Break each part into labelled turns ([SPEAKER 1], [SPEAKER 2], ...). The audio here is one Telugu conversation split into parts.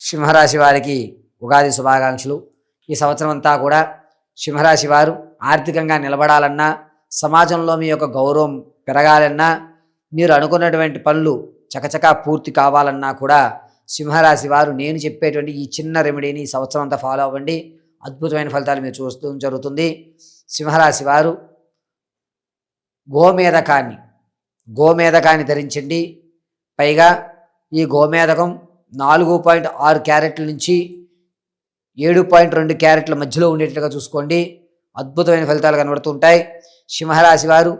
[SPEAKER 1] సింహరాశి వారికి ఉగాది శుభాకాంక్షలు. ఈ సంవత్సరం అంతా కూడా సింహరాశి వారు ఆర్థికంగా నిలబడాలన్నా, సమాజంలో మీ యొక్క గౌరవం పెరగాలన్నా, మీరు అనుకున్నటువంటి పనులు చకచకా పూర్తి కావాలన్నా కూడా సింహరాశి వారు నేను చెప్పేటువంటి ఈ చిన్న రెమెడీని ఈ సంవత్సరం అంతా ఫాలో అవ్వండి. అద్భుతమైన ఫలితాలు మీరు చూస్తూ జరుగుతుంది. సింహరాశి వారు గోమేధకాన్ని ధరించండి. పైగా ఈ గోమేధకం 4.6 క్యారెట్ల నుంచి 7.2 క్యారెట్ల మధ్యలో ఉండేటట్టుగా చూసుకోండి. అద్భుతమైన ఫలితాలు కనబడుతూ ఉంటాయి. సింహరాశి వారు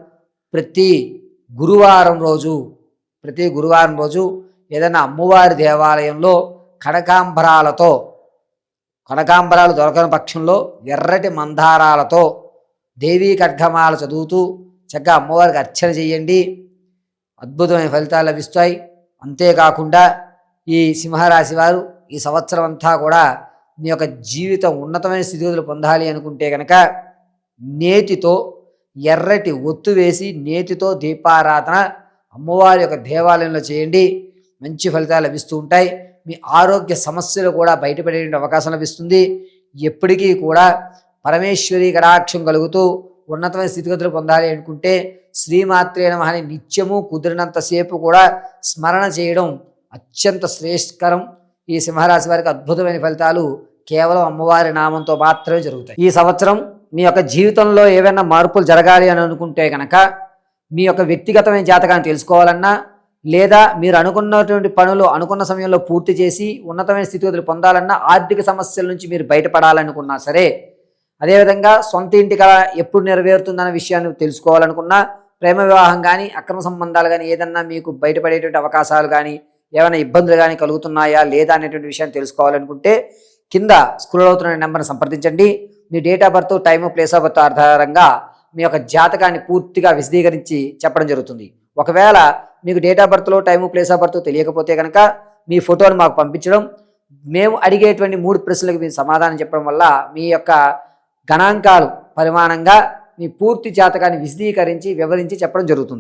[SPEAKER 1] ప్రతి గురువారం రోజు ఏదైనా అమ్మవారి దేవాలయంలో కనకాంబరాలు దొరకని పక్షంలో ఎర్రటి మందారాలతో దేవీ ఖడ్గమాల చదువుతూ చక్కగా అమ్మవారికి అర్చన చేయండి. అద్భుతమైన ఫలితాలు లభిస్తాయి. అంతేకాకుండా ఈ సింహరాశి వారు ఈ సంవత్సరం అంతా కూడా మీ యొక్క జీవితం ఉన్నతమైన స్థితిగతులు పొందాలి అనుకుంటే కనుక నేతితో ఎర్రటి ఒత్తు వేసి నేతితో దీపారాధన అమ్మవారి యొక్క దేవాలయంలో చేయండి. మంచి ఫలితాలు లభిస్తూ ఉంటాయి. మీ ఆరోగ్య సమస్యలు కూడా బయటపడే అవకాశం లభిస్తుంది. ఎప్పటికీ కూడా పరమేశ్వరి కటాక్షం కలుగుతూ ఉన్నతమైన స్థితిగతులు పొందాలి అనుకుంటే శ్రీమాత్రే నమః అని నిత్యము కుదిరినంతసేపు కూడా స్మరణ చేయడం అత్యంత శ్రేష్ఠకరం. ఈ సింహరాశి వారికి అద్భుతమైన ఫలితాలు కేవలం అమ్మవారి నామంతో మాత్రమే జరుగుతాయి. ఈ సంవత్సరం మీ యొక్క జీవితంలో ఏవైనా మార్పులు జరగాలి అని అనుకుంటే కనుక మీ యొక్క వ్యక్తిగతమైన జాతకాన్ని తెలుసుకోవాలన్నా, లేదా మీరు అనుకున్నటువంటి పనులు అనుకున్న సమయంలో పూర్తి చేసి ఉన్నతమైన స్థితిగతులు పొందాలన్నా, ఆర్థిక సమస్యల నుంచి మీరు బయటపడాలనుకున్నా సరే, అదేవిధంగా సొంత ఇంటి కళ ఎప్పుడు నెరవేరుతుందన్న విషయాన్ని తెలుసుకోవాలనుకున్నా, ప్రేమ వివాహం కానీ అక్రమ సంబంధాలు కానీ ఏదన్నా మీకు బయటపడేటువంటి అవకాశాలు కానీ ఏమైనా ఇబ్బందులు కానీ కలుగుతున్నాయా లేదా అనేటువంటి విషయాన్ని తెలుసుకోవాలనుకుంటే కింద స్క్రోల్ అవుతున్న నెంబర్ని సంప్రదించండి. మీ date of birth, time, place of birth ఆధారంగా మీ యొక్క జాతకాన్ని పూర్తిగా విశదీకరించి చెప్పడం జరుగుతుంది. ఒకవేళ మీకు డేట్ ఆఫ్ బర్త్లో టైము, ప్లేస్ ఆఫ్ బర్త్ తెలియకపోతే కనుక మీ ఫోటోని మాకు పంపించడం, మేము అడిగేటువంటి 3 ప్రశ్నలకు మీరు సమాధానం చెప్పడం వల్ల మీ యొక్క గణాంకాలు పరిమాణంగా మీ పూర్తి జాతకాన్ని విశదీకరించి వివరించి చెప్పడం జరుగుతుంది.